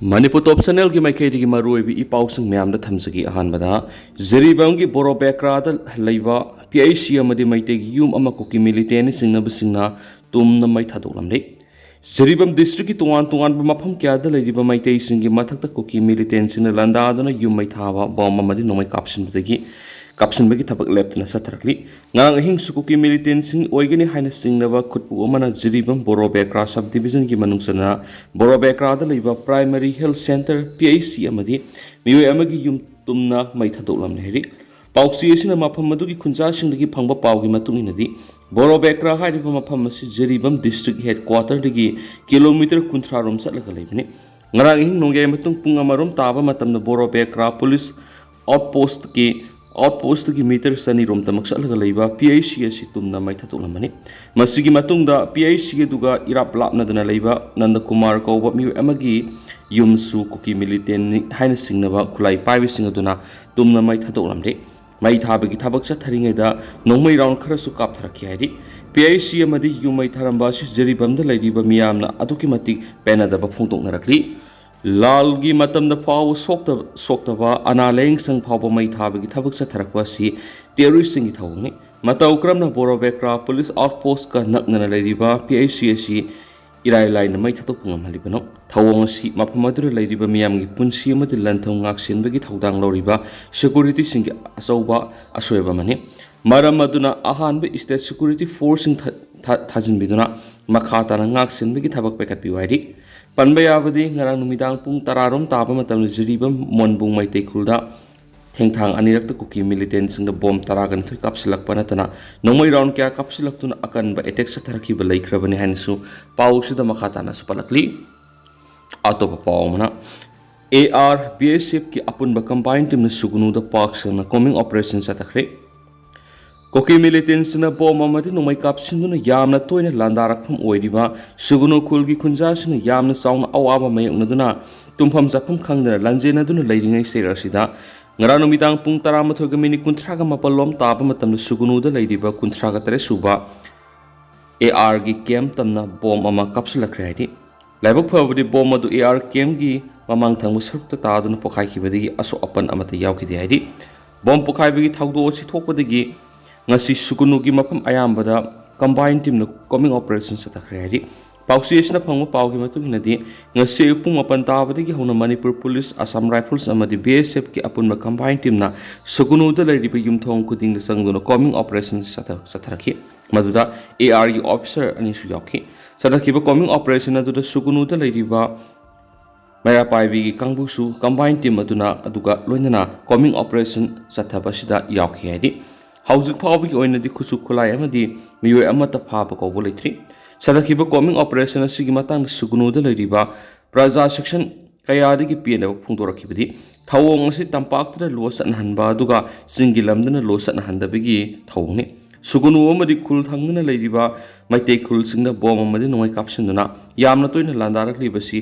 Manipur top channel ki maikei ki maroi bi ipausing myam da thamsagi ahanbada zeribam ki boro bekra da leiba PIC amadi maite gi yum ama kuki military singna bisingna tum na mai thadolamle zeribam district ki tuan mafam kya da leiba maite singi mathak ta kuki military singna landa da na yum mai thaba bom amadi no mai kapsin bagi kapsin bagi thabak left na satrakli ngang hing sukuki military sing oigani haina singna ba khutpu amana zeribam boro bekra subdivision ki manungsana boro bekra da leiba primary health center PIC amadi mioi amagi yum tumna mai thadolamle heri pauksi asina mafam madu ki khunja sing dagi phangba pau gi matung inadi boro bekra hairiba mafam asi zeribam district headquarter dagi kilometer kunthra rom satlaga leibani ngarang hing nongge matung pung amarom taba matamna boro bekra police outpost ki meter sani rom tamak satlaga leiba PIC asi tumna mai thadolamani masigi matungda PIC ge duga irap lapna dana leiba nanda kumar kauba mi amagi yumsu kuki military haina singnaba khulai paibi singaduna tumna mai thadolamde mai thabagi thabak chatharingaida nongmai round khara su kap tharakhi haidi PIC amadi yumai tharamba si jeribamda leidiba miyamna aduki matik penadaba phongtoknarakli lalgi matamda paw soktaba analeng sang phawba mai thabagi thabak chatharakwa si terrorist singi thawni matau kramna boro bekra police outpost ka nakna leidiba PIC si irai lai na mai thatok pungam halibano thawong si maphamadru leidiba miyamgi punsi amadi lanthong ngak senbagi thaudang loriba security singi asauba asoeba mani maram aduna ahanba state security force sing thajin biduna makhata na ngak senbagi thabak pekat piwaidi panba yabadi ngarang numidang pung tararom taba matam juribam monbung mai tekulda thengthang anirak ta kuki militant sing da bom taragan thik kapsilak panatana nongmai round kya kapsilak tuna akan ba attack sa tharaki ba laikhrabani hansu pau sida makhata na supalakli atopa pawmana AR BSF ki apun ba combined team na sugunu da parks na coming operation sa takhre kuki militants na bom amadi nongmai kapsinduna yamna toina landarak phum oidiba sugunu khulgi khunja sina yamna sauna awaba mayaknaduna tumpham japham khangdana lanjena duna leiringai serasida ngarano midang pung taramathoga mini kunthraga mapalom taba matamna sugunu da leidiba kunthraga tare suba AR gi camp tamna bom ama kapsulakre haidi laibak phawdi bom adu AR camp gi mamang thangmu sarukta taduna pokhai khibadi aso apan amata yawkhidi haidi bom pokhai bigi thawdo si thokpadagi ngasi sugunu gi mapam ayambada combined team na coming operations sa takhre haidi pausi na phangma paugi matungina di ngasi pung mapan tabadi gi hona Manipur police Assam rifles amadi BSF ki apun ma combined team na sugunu da lari bi yumthong kuding da sangduna coming operations sa tharakhi maduda AR gi officer ani su yakhi satakhi ba coming operation adu da sugunu da lari ba maya paibi gi kangbu su combined team aduna aduga loinana coming operation sa thabasida yakhi haidi hauzik phawbi oina di khusuk khulai amadi miyoi amata phaba ko boleitri sadakhiba coming operation asigi matang sugunu da leiriba praja section kayadi ki pna phungdorakhibadi thawong asi tampaktra losan hanba duga singilamdana losan handabigi thawngni sugunu amadi khul thangna leiriba maitei khul singna bom amadi noi kapsinduna yamna toina landarak libasi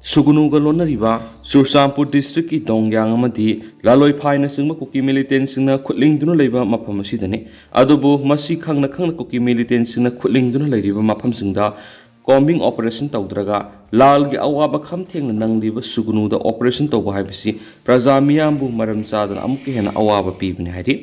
sugunu galona riba Sursampur district ki dongyang amadi laloi phaina singma kuki militant singna khutling duna leiba mafam asidani adubu masi khangna kuki militant singna khutling duna leiriba mafam singda combing operation tawdraga lal gi awaba kham thengna nangliba sugunu da operation tawba haibisi praja miyambu maram sadana amuk hena awaba pibni haidi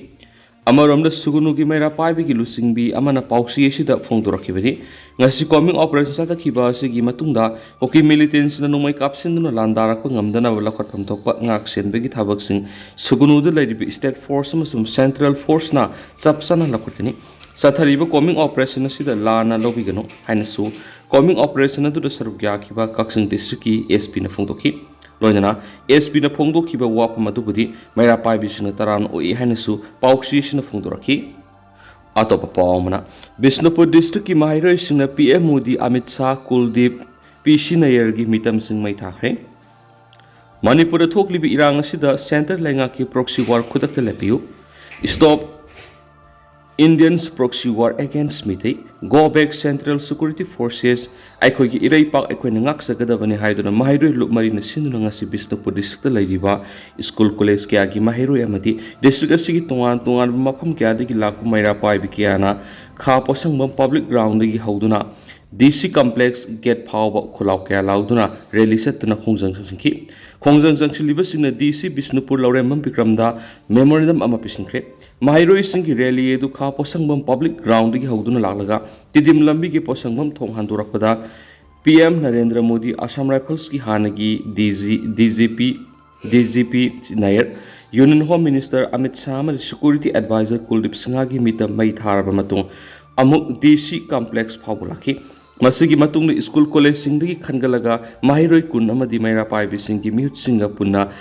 amaromda sugunu gi mera paibi gi lusingbi amana pausi asida phongdorakhibadi ngasi coming operation sa takhiba asigi matungda hoki militants na numai kapsinduna landarak pa ngamdana wala khatham thokpa ngak senbegi thabak sing sugunu da laibi state force amasum central force na sapsana lakhutini sathariba coming operation asida lana lobigano hainasu coming operation adu da sarugya khiba kaksing district ki SP na phongdokhi loinana SP na phongdokhiba wapam adubudi maira paibi sina taran oi hainasu pauksi sina phongdorakhi atopa pawmana Bishnupur district ki mahiroi singna PM Modi Amit Shah Kuldeep PC Nair gi mitam sing mai thakre Manipur thoklibi irang asida center lenga ki proxy war khudak lepiu stop Indians proxy war against Mite go back central security forces aikoi gi irai pak aikoi ngak sagadabani haiduna mahiroi lupmari na sinuna ngasi Bishnupur district laidiba school college kya gi mahiroi amati district asigi tongan mafam kya de gi laku maira pai bi kya na kha posang bam public ground gi hauduna DC complex get phaoba khulau kya lauduna rally setna khongjang sangki khongjang jangsilibasingna DC Bisnupur Laurembam Bikramda memorandum ama pisingkre mahairoi singi rally edu kha posangbam public ground gi hauduna laglaga tidim lambi gi posangbam thong handurakpada PM Narendra Modi Assam Rifles ki hanagi DGP Nair Union Home Minister Amit Shah Security Advisor Kuldeep Singha gi mita mai tharaba matung amuk DC complex phawulaki masigi matungna school college singdagi khangalaga mahiroi kun amadi maira paibi singi mihut singa punna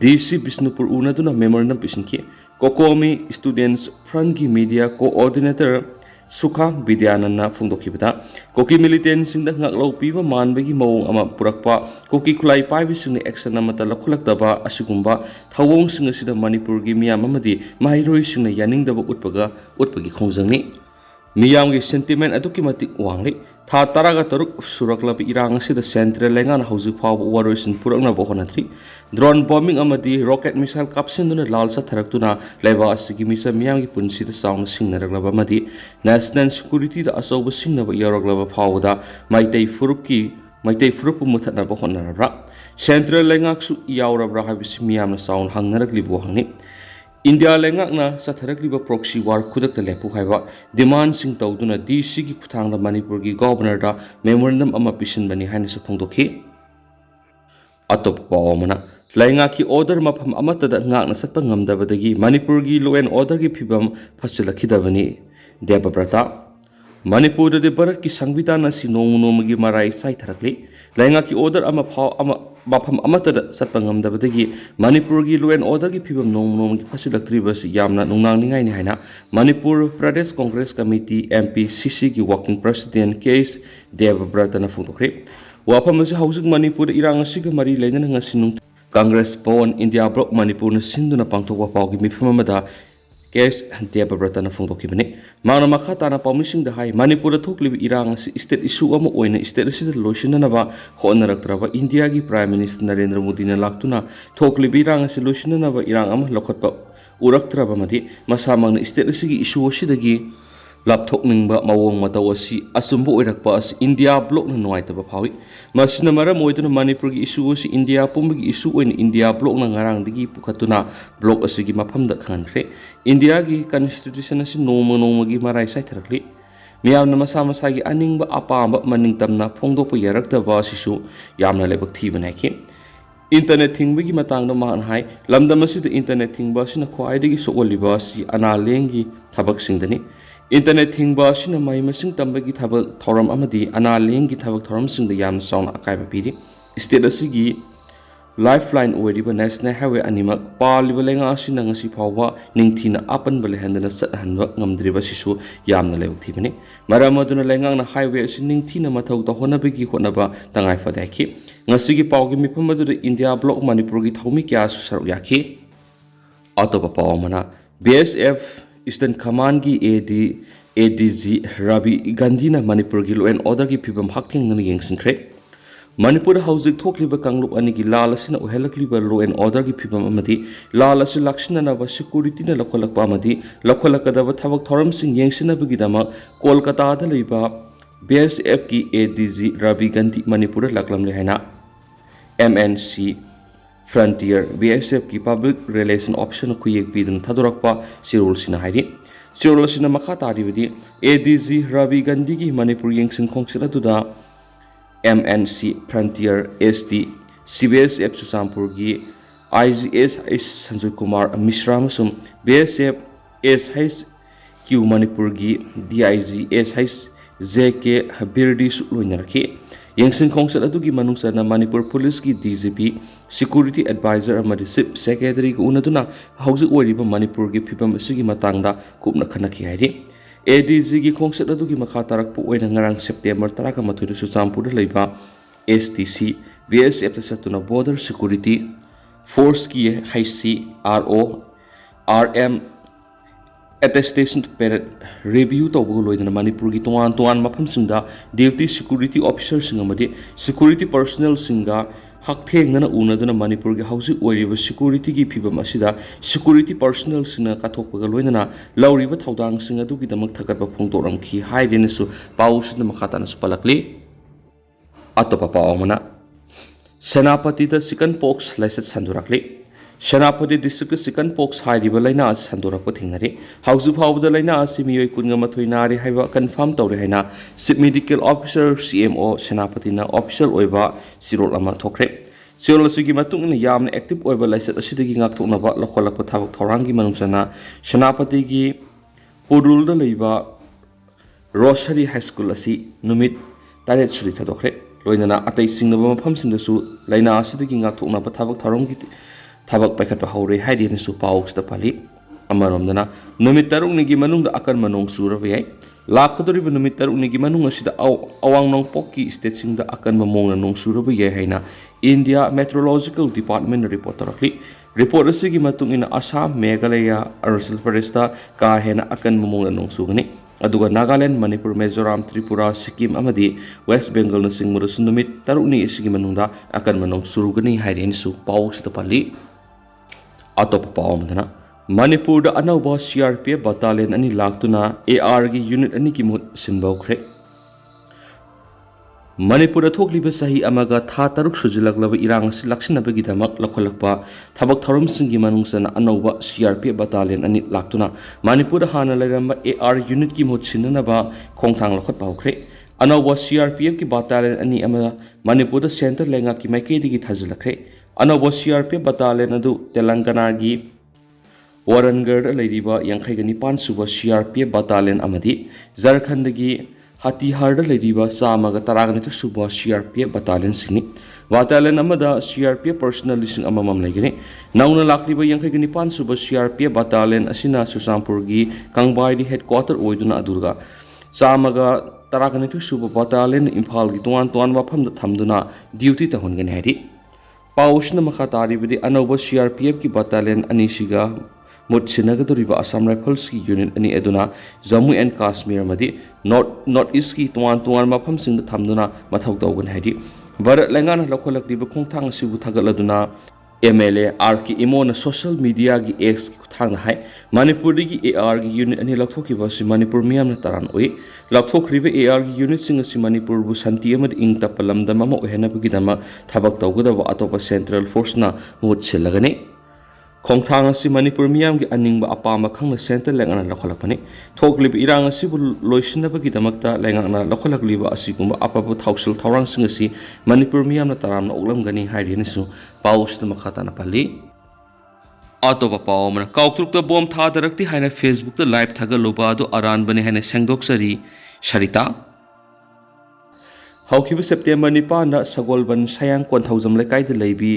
DC Bisnupur unaduna memorandum pisinki kokomi students front gi media coordinator Sukha Vidyanana Phungdokibata Koki militant singda ngaklau piba manbagi mawong ama purakpa Koki khutlai paibi singni action amata lakhulaktaba asigumba thawong singa sida Manipur gi miyam amadi mahiroi singna yaningdaba utpagi khongjangni miyam gi sentiment aduki matik wangli tha taraga taruk suraklabi irang sida central lengan hauju phaw waroisin purakna bohonatri drone bombing amadi rocket missile kapsinduna lalsa tharaktuna laiba asigi misa miyam gi punsida sound singnaraglaba amadi national security da asoba singnaba yaraglaba phawda maitai furup muthatna bohonarabra central lengak su yawrabra habisi miyam na sound hangnaragli bohangni India lengakna satharakliba proxy war khudakta lepu haiba demand sing tawduna DC gi khuthangda Manipur gi governor da memorandum ama pisinbani haina sa phongdokhi atop pawmana lainga ki order mafam amata da ngakna satpa ngamdabadagi Manipur gi law and order gi phibam phasilakhidabani Debabrata Manipur de Bharat ki Sanvidhan asi nomu gi marai sai tharakli lainga ki order ama mafam amata da satpa ngamdabadagi Manipur gi law and order gi phibam nomu gi phasilaktribas yamna nungnang ningai ni haina Manipur Pradesh Congress Committee MPCC gi working president case Debabrata na phungdokre wafam asi hausik Manipur irang asi ga mari leina ngasi nung Congress Bone India Block Manipur na sinduna pangthokwa pawgi mifam amada case Debabrata na phungdokibani mana makata na pamising dahay Manipur thoklibi irang si state issue ama oina state sida loishinanaba honaraktraba India gi Prime Minister Narendra Modi na laktuna thoklibi irang si loishinanaba irang ama lokhatpa uraktraba madi masamang na state sigi issue sidagi lapthokningba mawong mataw asi asumbo oirakpa as India block na nuaitaba phawi masina maram oiduna Manipur gi issue si India pumbagi issue oina India block na ngarang digi pukhatuna block asigi maphamda khankhre India gi constitution asi noma gi marai sai tharakli miyamna masa gi aningba apamba maningtamna phongdokpa yaraktaba sisu yamna lebak thibanaki internet thingba gi matangda man hai lamdam asida internet thingba sina khwaidagi sokoliba si analengi thabak singdani internet thingba sina mai masing tambagi thabak thoram amadi analengi thabak thoram singda yamna sauna akaiba piri state asigi lifeline oiriba national highway animak paliba lenga asina ngasi phawba ningthina apan bale handana sathanba ngamdriba sisu yamna lebak thibani maramaduna lenga na highway asi ningthina mathau ta honabagi honaba tangai fadaki ngasi gi pawgi miphamadu India block Manipur gi thaumi kya su saru yakhi atoba pawmana BSF Eastern Command gi ADG Rabi Gandhi na Manipur gi law and order gi phibam hakthing ngani yengsingkhre Manipur hauzik thokliba kanglup anigi lal asina uhelakliba law and order gi phibam amadi lal asi lakshinanaba security na lakholakpa amadi lakholakadaba thabak thoram sing yengsinabagi dama Kolkata da leiba BSF ki ADG Rabi Gandhi Manipur laklamle haina MNC Frontier BSF ki public relation option khuyek pidun thadorakpa sirul sina hairi sirul sina makha taribadi ADG Rabi Gandhi ki Manipur yengsin khongsira duda MNC Frontier SD CBSF Susampur gi IGS Sanjay Kumar Mishra masum BSF SH Q Manipur gi DIG SH JK Habirdi Suloinarki Yengsin Kongsat adugi manungsa na Manipur Police ki DGP Security Advisor amadi Chief Secretary ko unaduna hauzik oiriba Manipur gi phibam asigi matangda kupna khanaki hairi ADG gi Kongsat adugi makha tarakpu oina ngarang September 13 Susampur leiba STC BSF ta satuna Border Security Force ki HCRO RM attestation period review tawbu loidana Manipur gi tuan mafam singda deputy security officer singamadi security personnel singa ꯍꯛꯊꯦꯡꯅꯅ ꯎꯅꯗꯨꯅ ꯃꯅꯤꯄꯨꯔꯒꯤ ꯍꯧꯖꯤꯛ ꯑꯣꯏꯔꯤꯕ ꯁꯦꯀ꯭ꯌꯨꯔꯤꯇꯤꯒꯤ ꯐꯤꯕꯝ ꯑꯁꯤꯗ security ꯄꯔꯁꯣꯅꯦꯜꯁꯤꯡꯅ ꯀꯠꯊꯣꯛꯄꯒ ꯂꯣꯏꯅꯅ ꯂꯧꯔꯤꯕ ꯊꯧꯗꯥꯡꯁꯤꯡ ꯑꯗꯨꯒꯤꯗꯃꯛ ꯊꯥꯒꯠꯄ ꯐꯣꯡꯗꯣꯛꯂꯝꯈꯤ ꯍꯥꯏꯗꯨꯅꯁꯨ ꯄꯥꯎ ꯑꯁꯤꯗ ꯃꯈꯥ ꯇꯥꯅꯁꯨ ꯄꯜꯂꯛꯂꯤ꯫ ꯑꯇꯣꯞꯄ ꯄꯥꯎ ꯑꯃꯅ ꯁꯦꯅꯥꯄꯇꯤꯗ ꯆꯤꯀꯟ ꯄꯣꯛꯁ ꯂꯥꯏꯆꯠ ꯁꯟꯗꯣꯔꯛꯂꯤ꯫ ꯁꯦꯅꯥꯄꯇꯤ ꯗꯤꯁꯇ꯭ꯔꯤꯛꯇ ꯆꯤꯀꯟ ꯄꯣꯛꯁ ꯍꯥꯏꯔꯤꯕ ꯂꯥꯏꯅꯥ ꯑꯁꯤ ꯁꯟꯗꯣꯔꯛꯄ ꯊꯦꯡꯅꯔꯤ꯫ ꯍꯧꯖꯤꯛ ꯐꯥꯎꯕꯗ ꯂꯥꯏꯅꯥ ꯑꯁꯤ ꯃꯤꯑꯣꯏ 12 ꯅꯥꯔꯤ ꯍꯥꯏꯕ ꯀꯟꯐꯥꯔꯝ ꯇꯧꯔꯦ ꯍꯥꯏꯅ ꯆꯤꯞ ꯃꯦꯗꯤꯀꯦꯜ ꯑꯣꯐꯤꯁꯥꯔ CMO ꯁꯦꯅꯥꯄꯇꯤꯅ ꯑꯣꯐꯤꯁꯤꯌꯦꯜ ꯑꯣꯏꯕ ꯆꯤꯔꯣꯜ ꯑꯃ ꯊꯣꯛꯈ꯭ꯔꯦ꯫ ꯆꯤꯔꯣꯜ ꯑꯁꯤꯒꯤ ꯃꯇꯨꯡ ꯏꯟꯅ ꯌꯥꯝꯅ ꯑꯦꯛꯇꯤꯚ ꯑꯣꯏꯕ ꯂꯥꯏꯆꯠ ꯑꯁꯤꯗꯒꯤ ꯉꯥꯛꯊꯣꯛꯅꯕ ꯂꯧꯈꯠꯂꯛꯄ ꯊꯕꯛ ꯊꯧꯔꯥꯡꯒꯤ ꯃꯅꯨꯡ ꯆꯟꯅ ꯁꯦꯅꯥꯄꯇꯤꯒꯤ ꯄꯨꯔꯨꯜꯗ ꯂꯩꯕ ꯔꯣꯁꯔꯤ ꯍꯥꯏ ꯁ꯭ꯀꯨꯜ ꯑꯁꯤ ꯅꯨꯃꯤꯠ 9 ꯁꯨꯇꯤ ꯊꯥꯗꯣꯛꯈ꯭ꯔꯦ꯫ ꯂꯣꯏꯅꯅ ꯑꯇꯩ ꯆꯤꯡꯅꯕ ꯃꯐꯝꯁꯤꯡꯗꯁꯨ ꯂꯥꯏꯅꯥ ꯑꯁꯤꯗꯒꯤ ꯉꯥꯛꯊꯣꯛꯅꯕ ꯊꯕꯛ ꯊꯧꯔꯝꯒꯤ ꯊꯕꯛ ꯄꯥꯏꯈꯠꯄ ꯍꯧꯔꯦ ꯍꯥꯏꯗꯨꯅꯁꯨ ꯄꯥꯎ ꯑꯁꯤꯗ ꯄꯜꯂꯤ꯫ ꯑꯃꯔꯣꯝꯗꯅ ꯅꯨꯃꯤꯠ 9ꯅꯤꯒꯤ ꯃꯅꯨꯡꯗ ꯑꯀꯟꯕ ꯅꯣꯡ ꯆꯨꯔꯕ ꯌꯥꯏ꯫ ꯂꯥꯛꯀꯗꯧꯔꯤꯕ ꯅꯨꯃꯤꯠ 9ꯅꯤꯒꯤ ꯃꯅꯨꯡ ꯑꯁꯤꯗ ꯑꯋꯥꯡ ꯅꯣꯡꯄꯣꯛꯀꯤ ꯁ꯭ꯇꯦꯠꯁꯤꯡꯗ ꯑꯀꯟꯕ ꯃꯑꯣꯡꯗ ꯅꯣꯡ ꯆꯨꯔꯕ ꯌꯥꯏ ꯍꯥꯏꯅ ꯏꯟꯗꯤꯌꯥ ꯃꯦꯇ꯭ꯔꯣꯂꯣꯖꯤꯀꯦꯜ ꯗꯤꯄꯥꯔꯠꯃꯦꯟꯠꯅ ꯔꯤꯄꯣꯔꯠ ꯇꯧꯔꯛꯂꯤ꯫ ꯔꯤꯄꯣꯔꯠ ꯑꯁꯤꯒꯤ ꯃꯇꯨꯡ ꯏꯟꯅ ꯑꯁꯥꯝ, ꯃꯦꯘꯥꯂꯌꯥ, ꯑꯔꯨꯅꯥꯆꯜ ꯄ꯭ꯔꯗꯦꯁꯇ ꯀꯥ ꯍꯦꯟꯅ ꯑꯀꯟꯕ ꯃꯑꯣꯡꯗ ꯅꯣꯡ ꯆꯨꯒꯅꯤ꯫ ꯑꯗꯨꯒ ꯅꯥꯒꯥꯂꯦꯟ, ꯃꯅꯤꯄꯨꯔ, ꯃꯤꯖꯣꯔꯥꯝ, ꯇ꯭ꯔꯤꯄꯨꯔꯥ, ꯁꯤꯛꯀꯤꯝ ꯑꯃꯗꯤ ꯋꯦꯁꯠ ꯕꯦꯡꯒꯜꯅꯆꯤꯡꯕꯗꯁꯨ ꯅꯨꯃꯤꯠ 9ꯅꯤ ꯑꯁꯤꯒꯤ ꯃꯅꯨꯡꯗ ꯑꯀꯟꯕ ꯅꯣꯡ ꯆꯨꯒꯅꯤ ꯍꯥꯏꯗꯨꯅꯁꯨ ꯄꯥꯎ ꯑꯁꯤꯗ ꯄꯜꯂꯤ꯫ ꯑꯇꯣꯞꯄ ꯄꯥꯎ ꯑꯃꯗꯅ ꯃꯅꯤꯄꯨꯔꯗ ꯑꯅꯧꯕ CRPF ꯕꯠꯇꯥꯂꯤꯌꯟ 2 ꯂꯥꯛꯇꯨꯅ ARꯒꯤ ꯌꯨꯅꯤꯠ 2ꯒꯤ ꯃꯍꯨꯠ ꯁꯤꯟꯕ ꯍꯧꯈ꯭ꯔꯦ꯫ ꯃꯅꯤꯄꯨꯔꯗ ꯊꯣꯛꯂꯤꯕ ꯆꯍꯤ ꯑꯃꯒ ꯊꯥ 6 ꯁꯨꯖꯤꯜꯂꯛꯂꯕ ꯏꯔꯥꯡ ꯑꯁꯤ ꯂꯥꯛꯁꯤꯟꯅꯕꯒꯤꯗꯃꯛ ꯂꯧꯈꯠꯂꯛꯄ ꯊꯕꯛ ꯊꯧꯔꯝꯁꯤꯡꯒꯤ ꯃꯅꯨꯡ ꯆꯟꯅ ꯑꯅꯧꯕ CRPF ꯕꯠꯇꯥꯂꯤꯌꯟ 2 ꯂꯥꯛꯇꯨꯅ ꯃꯅꯤꯄꯨꯔꯗ ꯍꯥꯟꯅ ꯂꯩꯔꯝꯕ AR ꯌꯨꯅꯤꯠꯀꯤ ꯃꯍꯨꯠ ꯁꯤꯟꯅꯅꯕ ꯈꯣꯡꯊꯥꯡ ꯂꯧꯈꯠꯄ ꯍꯧꯈ꯭ꯔꯦ꯫ ꯑꯅꯧꯕ CRPFꯀꯤ ꯕꯠꯇꯥꯂꯤꯌꯟ 2 ꯑꯃ ꯃꯅꯤꯄꯨꯔꯗ ꯁꯦꯟꯇꯔ ꯂꯩꯉꯥꯛꯀꯤ ꯃꯥꯏꯀꯩꯗꯒꯤ ꯊꯥꯖꯤꯜꯂꯛꯈ꯭ꯔꯦ꯫ ꯑꯅꯧꯕ CRPF ꯕꯠꯇꯥꯂꯤꯌꯟ ꯑꯗꯨ ꯇꯦꯂꯪꯒꯥꯅꯥꯒꯤ ꯋꯥꯔꯟꯒꯔꯗ ꯂꯩꯔꯤꯕ 59 ꯁꯨꯕ CRPF ꯕꯠꯇꯥꯂꯤꯌꯟ ꯑꯃꯗꯤ ꯓꯥꯔꯈꯟꯗꯒꯤ ꯍꯇꯤꯍꯥꯔꯗ ꯂꯩꯔꯤꯕ 112 ꯁꯨꯕ CRPF ꯕꯠꯇꯥꯂꯤꯌꯟꯁꯤꯡꯅꯤ꯫ ꯕꯠꯇꯥꯂꯤꯌꯟ ꯑꯃꯗ CRPF ꯄꯔꯁꯣꯅꯦꯜ 1,000 ꯂꯩꯒꯅꯤ꯫ ꯅꯧꯅ ꯂꯥꯛꯂꯤꯕ 59 ꯁꯨꯕ CRPF ꯕꯠꯇꯥꯂꯤꯌꯟ ꯑꯁꯤꯅ ꯆꯨꯔꯆꯥꯟꯄꯨꯔꯒꯤ ꯀꯪꯕꯥꯏꯗ ꯍꯦꯗꯀ꯭ꯋꯥꯇꯔ ꯑꯣꯏꯗꯨꯅ ꯑꯗꯨꯒ 112 ꯁꯨꯕ ꯕꯠꯇꯥꯂꯤꯌꯟꯅ ꯏꯝꯐꯥꯜꯒꯤ ꯇꯣꯉꯥꯟ ꯇꯣꯉꯥꯟꯕ ꯃꯐꯝꯗ ꯊꯝꯗꯨꯅ ꯗ꯭ꯌꯨꯇꯤ ꯇꯧꯍꯟꯒꯅꯤ ꯍꯥꯏꯔꯤ꯫ ꯄꯥꯎ ꯑꯁꯤꯅ ꯃꯈꯥ ꯇꯥꯔꯤꯕꯗꯤ ꯑꯅꯧꯕ CRPFꯀꯤ ꯕꯠꯇꯥꯂꯤꯌꯟ 2ꯁꯤꯒ ꯃꯍꯨꯠ ꯁꯤꯟꯅꯒꯗꯧꯔꯤꯕ ꯑꯁꯥꯝ ꯔꯥꯏꯐꯜꯁꯀꯤ ꯌꯨꯅꯤꯠ 2 ꯑꯗꯨꯅ ꯖꯝꯃꯨ ꯑꯦꯟड ꯀꯥꯁꯃꯤꯔ ꯑꯃꯗꯤ ꯅꯣꯔꯠ ꯏꯁꯀꯤ ꯇꯣꯉꯥꯟ ꯇꯣꯉꯥꯟꯕ ꯃꯐꯝꯁꯤꯡꯗ ꯊꯝꯗꯨꯅ ꯃꯊꯧ ꯇꯧꯒꯅꯤ ꯍꯥꯏꯔꯤ꯫ ꯚꯥꯔꯠ ꯂꯩꯉꯥꯛꯅ ꯂꯧꯈꯠꯂꯛꯂꯤꯕ ꯈꯣꯡꯊꯥꯡ ꯑꯁꯤꯕꯨ ꯊꯥꯒꯠꯂꯗꯨꯅ MLA RK ꯏꯃꯣꯅ ꯁꯣꯁꯤꯌꯦꯜ ꯃꯤꯗꯤꯌꯥꯒꯤ Xꯒꯤ ꯈꯨꯠꯊꯥꯡꯗ ꯍꯥꯏ ꯃꯅꯤꯄꯨꯔꯗꯒꯤ ARꯒꯤ ꯌꯨꯅꯤꯠ 2 ꯂꯧꯊꯣꯛꯈꯤꯕ ꯑꯁꯤ ꯃꯅꯤꯄꯨꯔ ꯃꯤꯌꯥꯝꯅ ꯇꯔꯥꯝ ꯑꯣꯏ꯫ ꯂꯧꯊꯣꯛꯈ꯭ꯔꯤꯕ ARꯒꯤ ꯌꯨꯅꯤꯠꯁꯤꯡ ꯑꯁꯤ ꯃꯅꯤꯄꯨꯔꯕꯨ ꯁꯥꯟꯇꯤ ꯑꯃꯗꯤ ꯏꯪ ꯇꯞꯄ ꯂꯝꯗꯝ ꯑꯃ ꯑꯣꯏꯍꯟꯅꯕꯒꯤꯗꯃꯛ ꯊꯕꯛ ꯇꯧꯒꯗꯕ ꯑꯇꯣꯞꯄ ꯁꯦꯟꯇ꯭ꯔꯦꯜ ꯐꯣꯔꯁꯅ ꯃꯍꯨꯠ ꯁꯤꯜꯂꯒꯅꯤ꯫ ꯈꯣꯡꯊꯥꯡ ꯑꯁꯤ ꯃꯅꯤꯄꯨꯔ ꯃꯤꯌꯥꯝꯒꯤ ꯑꯅꯤꯡꯕ ꯑꯄꯥꯝꯕ ꯈꯪꯅ ꯁꯦꯟꯇꯔ ꯂꯩꯉꯥꯛꯅ ꯂꯧꯈꯠꯂꯛꯄꯅꯤ꯫ ꯊꯣꯛꯂꯤꯕ ꯏꯔꯥꯡ ꯑꯁꯤꯕꯨ ꯂꯣꯏꯁꯤꯟꯅꯕꯒꯤꯗꯃꯛꯇ ꯂꯩꯉꯥꯛꯅ ꯂꯧꯈꯠꯂꯛꯂꯤꯕ ꯑꯁꯤꯒꯨꯝꯕ ꯑꯐꯕ ꯊꯧꯁꯤꯜ ꯊꯧꯔꯥꯡꯁꯤꯡ ꯑꯁꯤ ꯃꯅꯤꯄꯨꯔ ꯃꯤꯌꯥꯝꯅ ꯇꯔꯥꯝꯅ ꯑꯣꯛꯂꯝꯒꯅꯤ ꯍꯥꯏꯗꯨꯅꯁꯨ ꯄꯥꯎ ꯑꯁꯤꯗ ꯃꯈꯥ ꯇꯥꯅ ꯄꯜꯂꯤ꯫ ꯑꯇꯣꯞꯄ ꯄꯥꯎ ꯑꯃꯅ ꯀꯥꯎꯇ꯭ꯔꯨꯛꯇ ꯕꯣꯝ ꯊꯥꯗꯔꯛꯇꯦ ꯍꯥꯏꯅ ꯐꯦꯁꯕꯨꯛꯇ ꯂꯥꯏꯚ ꯊꯥꯒꯠꯂꯨꯕ ꯑꯗꯨ ꯑꯔꯥꯟꯕꯅꯤ ꯍꯥꯏꯅ ꯁꯦꯡꯗꯣꯛꯆꯔꯤ ꯁꯔꯤꯇꯥ꯫ ꯍꯧꯈꯤꯕ ꯁꯦꯞꯇꯦꯝꯕꯔ 9ꯗ ꯁꯒꯣꯜꯕꯟ ꯁꯌꯥꯡ ꯀꯣꯟꯊꯧꯖꯝ ꯂꯩꯀꯥꯏꯗ ꯂꯩꯕꯤ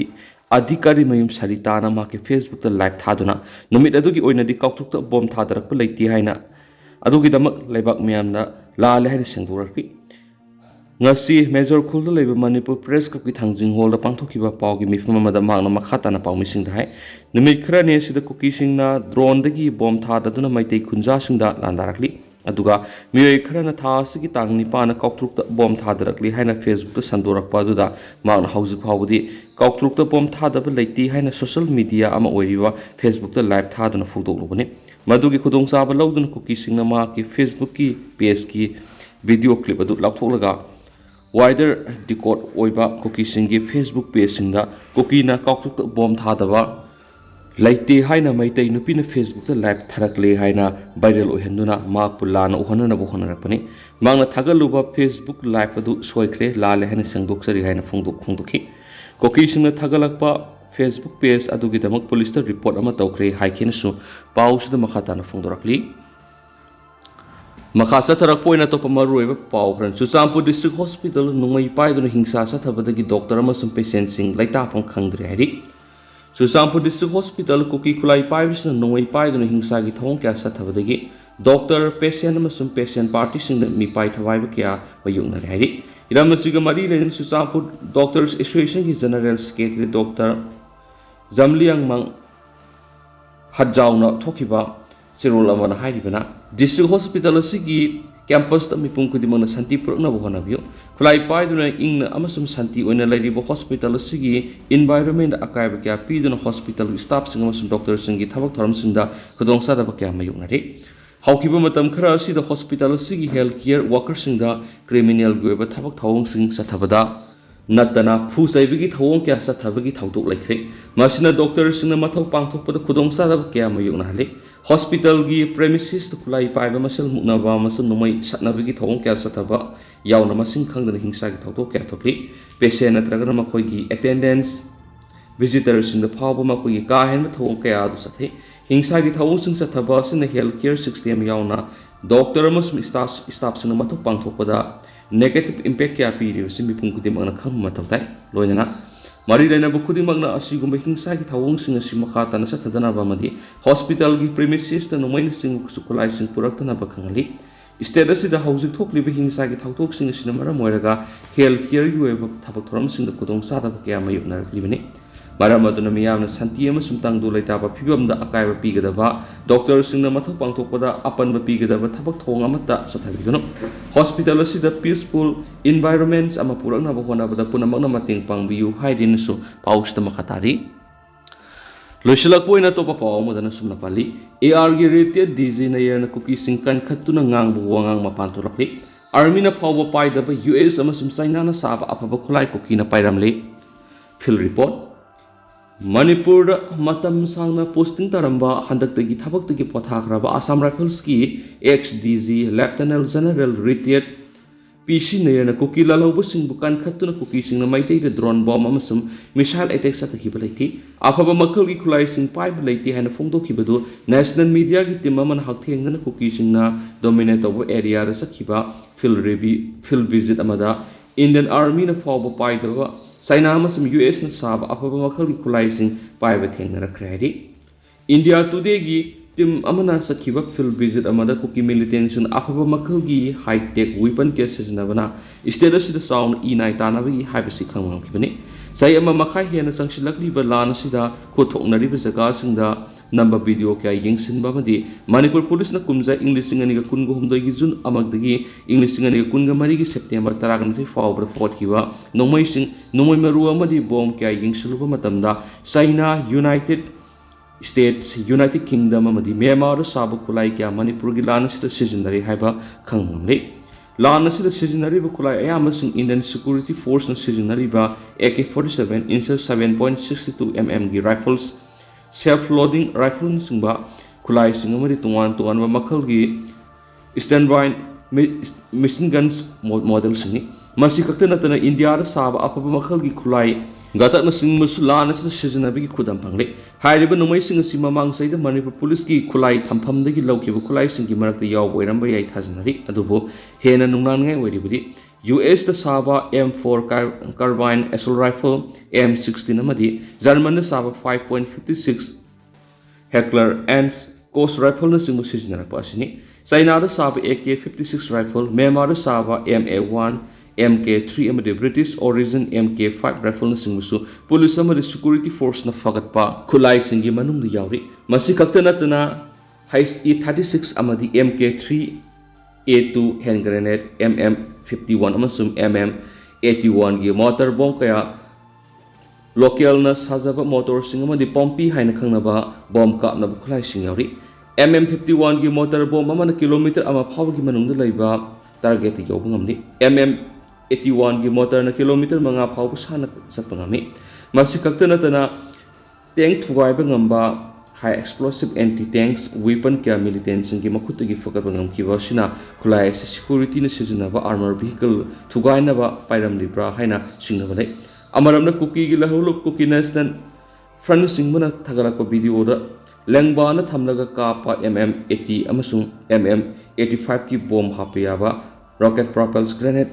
ꯑꯙꯤꯀꯥꯔꯤ ꯃꯌꯨꯝ ꯁꯔꯤꯇꯥꯅ ꯃꯍꯥꯛꯀꯤ ꯐꯦꯁꯕꯨꯛꯇ ꯂꯥꯏꯚ ꯊꯥꯗꯨꯅ ꯅꯨꯃꯤꯠ ꯑꯗꯨꯒꯤ ꯑꯣꯏꯅꯗꯤ ꯀꯥꯎꯇ꯭ꯔꯨꯛꯇ ꯕꯣꯝ ꯊꯥꯗꯔꯛꯄ ꯂꯩꯇꯦ ꯍꯥꯏꯅ ꯑꯗꯨꯒꯤꯗꯃꯛ ꯂꯩꯕꯥꯛ ꯃꯤꯌꯥꯝꯅ ꯂꯥꯜꯂꯦ ꯍꯥꯏꯅ ꯁꯦꯡꯗꯣꯛꯂꯛꯈꯤ꯫ ꯉꯁꯤ ꯃꯦꯖꯣꯔ ꯈꯨꯜꯗ ꯂꯩꯕ ꯃꯅꯤꯄꯨꯔ ꯄ꯭ꯔꯦꯁ ꯀ꯭ꯂꯕꯀꯤ ꯊꯥꯡꯖꯤꯡ ꯍꯣꯜꯗ ꯄꯥꯡꯊꯣꯛꯈꯤꯕ ꯄꯥꯎꯒꯤ ꯃꯤꯐꯝ ꯑꯃꯗ ꯃꯍꯥꯛꯅ ꯃꯈꯥ ꯇꯥꯅ ꯄꯥꯎꯃꯤꯁꯤꯡꯗ ꯍꯥꯏ ꯅꯨꯃꯤꯠ ꯈꯔꯅꯤ ꯑꯁꯤꯗ ꯀꯨꯀꯤꯁꯤꯡꯅ ꯗ꯭ꯔꯣꯟꯗꯒꯤ ꯕꯣꯝ ꯊꯥꯗꯗꯨꯅ ꯃꯩꯇꯩ ꯈꯨꯟꯖꯥꯁꯤꯡꯗ ꯂꯥꯟꯗꯥꯔꯛꯂꯤ꯫ ꯑꯗꯨꯒ ꯃꯤꯑꯣꯏ ꯈꯔꯅ ꯊꯥ ꯑꯁꯤꯒꯤ ꯇꯥꯡ 9ꯗ ꯀꯥꯎꯇ꯭ꯔꯨꯛꯇ ꯕꯣꯝ ꯊꯥꯗꯔꯛꯂꯤ ꯍꯥꯏꯅ ꯐꯦꯁꯕꯨꯛꯇ ꯁꯟꯗꯣꯔꯛꯄ ꯑꯗꯨꯗ ꯃꯍꯥꯛꯅ ꯍꯧꯖꯤꯛ ꯐꯥꯎꯕꯗꯤ ꯀꯥꯎꯇ꯭ꯔꯨꯛꯇ ꯕꯣꯝ ꯊꯥꯗꯕ ꯂꯩꯇꯦ ꯍꯥꯏꯅ ꯁꯣꯁꯤꯌꯦꯜ ꯃꯤꯗꯤꯌꯥ ꯑꯃ ꯑꯣꯏꯔꯤꯕ ꯐꯦꯁꯕꯨꯛꯇ ꯂꯥꯏꯚ ꯊꯥꯗꯨꯅ ꯐꯣꯡꯗꯣꯛꯂꯨꯕꯅꯤ꯫ ꯃꯗꯨꯒꯤ ꯈꯨꯗꯣꯡꯆꯥꯕ ꯂꯧꯗꯨꯅ ꯀꯨꯀꯤꯁꯤꯡꯅ ꯃꯍꯥꯛꯀꯤ ꯐꯦꯁꯕꯨꯛꯀꯤ ꯄꯦꯖꯀꯤ ꯚꯤꯗꯤꯑꯣ ꯀ꯭ꯂꯤꯞ ꯑꯗꯨ ꯂꯧꯊꯣꯛꯂꯒ ꯋꯥꯏꯗꯔ ꯗꯤꯀꯣꯗ ꯑꯣꯏꯕ ꯀꯨꯀꯤꯁꯤꯡꯒꯤ ꯐꯦꯁꯕꯨꯛ ꯄꯦꯖꯁꯤꯡꯗ ꯀꯨꯀꯤꯅ ꯀꯥꯎꯇ꯭ꯔꯨꯛꯇ ꯕꯣꯝ ꯊꯥꯗꯕ ꯂꯩꯇꯦ ꯍꯥꯏꯅ ꯃꯩꯇꯩ ꯅꯨꯄꯤꯅ ꯐꯦꯁꯕꯨꯛꯇ ꯂꯥꯏꯚ ꯊꯥꯔꯛꯂꯦ ꯍꯥꯏꯅ ꯚꯥꯏꯔꯦꯜ ꯑꯣꯏꯍꯟꯗꯨꯅ ꯃꯍꯥꯛꯄꯨ ꯂꯥꯟꯅ ꯎꯍꯟꯅꯅꯕ ꯍꯣꯠꯅꯔꯛꯄꯅꯤ꯫ ꯃꯍꯥꯛꯅ ꯊꯥꯒꯠꯂꯨꯕ ꯐꯦꯁꯕꯨꯛ ꯂꯥꯏꯚ ꯑꯗꯨ ꯁꯣꯏꯈ꯭ꯔꯦ ꯂꯥꯜꯂꯦ ꯍꯥꯏꯅ ꯁꯦꯡꯗꯣꯛꯆꯔꯤ ꯍꯥꯏꯅ ꯐꯣꯡꯗꯣꯛꯈꯤ꯫ ꯀꯨꯀꯤꯁꯤꯡꯅ ꯊꯥꯒꯠꯂꯛꯄ ꯐꯦꯁꯕꯨꯛ ꯄꯦꯖ ꯑꯗꯨꯒꯤꯗꯃꯛ ꯄꯨꯂꯤꯁꯇ ꯔꯤꯄꯣꯔꯠ ꯑꯃ ꯇꯧꯈ꯭ꯔꯦ ꯍꯥꯏꯈꯤꯅꯁꯨ ꯄꯥꯎꯁꯤꯗ ꯃꯈꯥ ꯇꯥꯅ ꯐꯣꯡꯗꯣꯔꯛꯂꯤ꯫ ꯃꯈꯥ ꯆꯠꯊꯔꯛꯄ ꯑꯣꯏꯅ ꯑꯇꯣꯞꯄ ꯃꯔꯨꯑꯣꯏꯕ ꯄꯥꯎ ꯈꯔ ꯆꯨꯔꯆꯥꯟꯄꯨꯔ ꯗꯤꯁꯇ꯭ꯔꯤꯛ ꯍꯣꯁꯄꯤꯇꯥꯜ ꯅꯣꯡꯃꯩ ꯄꯥꯏꯗꯨꯅ ꯍꯤꯡꯁꯥ ꯆꯠꯊꯕꯗꯒꯤ ꯗꯣꯛꯇꯔ ꯑꯃꯁꯨꯡ ꯄꯦꯁꯦꯟꯠꯁꯤꯡ ꯂꯩꯇꯥꯐꯝ ꯈꯪꯗ꯭ꯔꯦ ꯍꯥꯏꯔꯤ꯫ ꯆꯨꯔꯆꯥꯟꯄꯨꯔ ꯗꯤꯁꯇ꯭ꯔꯤꯛ ꯍꯣꯁꯄꯤꯇꯥꯜ ꯀꯨꯀꯤ ꯈꯨꯠꯂꯥꯏ ꯄꯥꯏꯕꯁꯤꯡꯅ ꯅꯣꯡꯃꯩ ꯄꯥꯏꯗꯨꯅ ꯍꯤꯡꯁꯥꯒꯤ ꯊꯧꯑꯣꯡ ꯀꯌꯥ ꯆꯠꯊꯕꯗꯒꯤ ꯗꯣꯛꯇꯔ, ꯄꯦꯁꯦꯟꯠ ꯑꯃꯁꯨꯡ ꯄꯦꯁꯦꯟꯠ ꯄꯥꯔꯇꯤꯁꯤꯡꯗ ꯃꯤꯄꯥꯏ ꯊꯋꯥꯏꯕ ꯀꯌꯥ ꯃꯥꯌꯣꯛꯅꯔꯦ ꯍꯥꯏꯔꯤ꯫ ꯍꯤꯔꯝ ꯑꯁꯤꯒ ꯃꯔꯤ ꯂꯩꯅꯅ ꯆꯨꯔꯆꯥꯟꯄꯨꯔ ꯗꯣꯛꯇꯔꯁ ꯑꯦꯁꯣꯁꯤꯌꯦꯁꯟꯒꯤ ꯖꯦꯅꯔꯦꯜ ꯁꯦꯀ꯭ꯔꯦꯇꯔꯤ ꯗꯣꯛꯇꯔ ꯖꯝꯂꯤꯌꯥꯡꯃꯪ ꯍꯠꯖꯥꯎꯅ ꯊꯣꯛꯈꯤꯕ ꯆꯦꯔꯣꯜ ꯑꯃꯅ ꯍꯥꯏꯔꯤꯕꯅ ꯗꯤꯁꯇ꯭ꯔꯤꯛ ꯍꯣꯁꯄꯤꯇꯥꯜ ꯑꯁꯤꯒꯤ campus da mipum khudimangna santi puruknaba honabiyu khulai paiduna ingna amasum santi oina lairiba hospital asigi environment akaiba kya piduna hospital staff singa amasum doctor singi thabak thoram singda khudongsadaba kya mayuknare haukiba matam khara asida hospital asigi healthcare worker singda criminal goeba thabak thawong sing sathabada natana phu saibigi thawong kya sathabagi thawdok laikre masina doctor singna mathau pangthokpada khudongsadaba kya mayukna hale hospital gi premises to khulai paiba masal muknaba masal numai satnabigi thawong kya sathaba yauna masing khangdana hingsa gi thawdok kya thokli patient natraga makoi gi attendance visitors in the phaoba makoi gi ka hen thawong kya adu sathe hingsa gi thawong sing sathaba sina healthcare system yauna doctor amasum staff sina mathau pangthokpada negative impact kya piri simi pung kudim ana kham mathau tai loinana mari laina bu khudimangna asigumba hingsa gi thawong sing asi makha tana sathadana ba madi hospital gi premises ta nomain sing sukulai sing puraktana ba khangali state asida hauji thokli bi hingsa gi thawtok sing asina mara moiraga healthcare gi weba thabak thoram sing da kudong sa da kya mayupna libani maram aduna miyamna santi amasum tangdu laitaba phibamda akaiba pigadaba doctor singna mathak pangthokpada apanba pigadaba thabak thong amata sathabigano hospital asida peaceful environments ama purakna bahonabada punamakna mating pangbiu haidin su pausta makatari loisilak poina topa paw modana sumna pali ar gi rated dj na yerna kuki sing kan khatuna ngang bu wangang mapan tulakli army na phawa paidaba us amasum china na saba aphaba khulai kuki na pairamle field report Manipur matam sangna posting taramba handaktagi thabaktagi pothakraba Assam Rifles ki ex-DG Lieutenant General retired PC nayana kuki lalauba sing bukan khatuna kuki sing na maitai de drone bomb amasum missile attack satakhiba laiti aphaba makhal gi khulai sing pipe laiti hana phongdokhibadu national media gi timaman hakthengna kuki sing na dominate over area ra sakhiba field visit amada Indian Army na phaoba paidaba China amasum US na saba aphaba makhal gi khulai sing paiba thengna khreidi India today gi tim amana sakhiba field visit amada kuki militants na aphaba makhal gi high tech weapon cases na bana status the sound e9 tanabi haibasi khangam kibani sai ama makhai hena sangsilakli ba lan sida khothoknari ba jaga singda number video kya yingsin ba madi Manipur police na kumza English singani ga kungo humdoi gi jun amagdagi English singani ga kunga mari gi September 13 fawbra fort kiwa nomoi maru amadi bomb kya yingsiluba matamda China United States United Kingdom amadi Myanmar sabu khulai kya Manipur gi lan sida seasonary haiba khangmle lan sida seasonary ba khulai ayamasing Indian security force na seasonary ba AK-47 insert 7.62 mm gi rifles self-loading rifle singba khulai singamari tungan ba makhal gi standby machine guns model singi masi kaktana tana India ra saba aphaba makhal gi khulai gatak na sing musulan na sijana bi khudam pangle hairiba numai sing si mamang saida Manipur police ki khulai thampham dagi laukiba khulai sing gi marakta yaw boiramba yai thajanari adubo hena nungnang ngai oiribudi US the Saba M4 carbine assault rifle M16 amadi German the Saba 5.56 Heckler and Coast rifle na singu sijana pasini China the Saba AK-56 rifle Myanmar the Saba MA1 MK3 amadi British origin MK5 rifle na singu police amadi security force na fagatpa khulai singi manung yauri masi kaktana tana E36 amadi MK3 A2 hand grenade MM51 amasum MM81 gi motor bomb kaya local na sajaba motor sing amadi pompi haina khangnaba bomb ka na khulai sing yauri MM51 gi motor bomb amana kilometer ama phawgi manungda laiba target yobu ngamni MM81 gi motor na kilometer manga phawbu sana satpangami masi kaktana tana tank thugai ba ngamba high explosive anti-tanks weapon kya militants ki makhutagi fakabangam kiwa sina khulai security na sijinaba armor vehicle thugaina ba pairamle bra haina singnaba lai amaramna kuki gi lahulup kuki national front singmana thagala ko video da lengba na thamlaga kapa MM80 amasung MM85 ki bomb hapiyaba rocket propelled grenade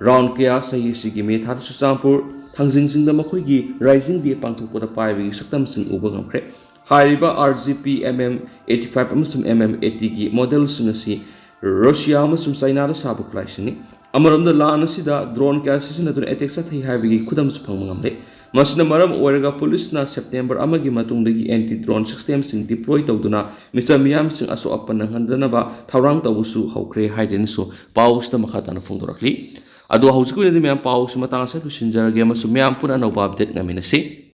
round kya sahi sigi me thar susampur thangjing singda makhoi gi rising di pangthokpoda paibi saktam sing uba ngamkre Hariba RGP MM85 amasum MM80 gi model singasi Russia amasum China ra sabu klai sini amaramda lan asida drone kya sisina dun attack sa thai habi gi khudam su phang ngamle ꯃꯁꯤꯅ ꯃꯔꯝ ꯑꯣꯏꯔꯒ ꯄꯨꯂꯤꯁꯅ September ꯑꯃꯒꯤ ꯃꯇꯨꯡꯗꯒꯤ anti drone ꯁꯤꯁꯇꯦꯝꯁꯤꯡ deploy ꯇꯧꯗꯨꯅ ꯃꯤꯆꯝ ꯃꯤꯌꯥꯝꯁꯤꯡ ꯑꯁꯣꯛ ꯑꯄꯟ ꯅꯪꯍꯟꯗꯅꯕ ꯊꯧꯔꯥꯡ ꯇꯧꯕꯁꯨ ꯍꯧꯈ꯭ꯔꯦ ꯍꯥꯏꯗꯨꯅꯁꯨ ꯄꯥꯎꯁꯤꯗ ꯃꯈꯥ ꯇꯥꯅ ꯐꯣꯡꯗꯣꯔꯛꯂꯤ꯫ ꯑꯗꯣ ꯍꯧꯖꯤꯛꯀꯤ ꯑꯣꯏꯅꯗꯤ ꯃꯌꯥꯝ ꯄꯥꯎꯁꯤ ꯃꯇꯥꯡ ꯑꯁꯤꯗ ꯂꯣꯏꯁꯤꯟꯖꯔꯒꯦ ꯑꯃꯁꯨꯡ ꯃꯌꯥꯝ ꯄꯨꯟꯅ ꯑꯅꯧꯕ ꯑꯞꯗꯦꯠ ꯉꯥꯏꯃꯤꯟꯅꯁꯤ꯫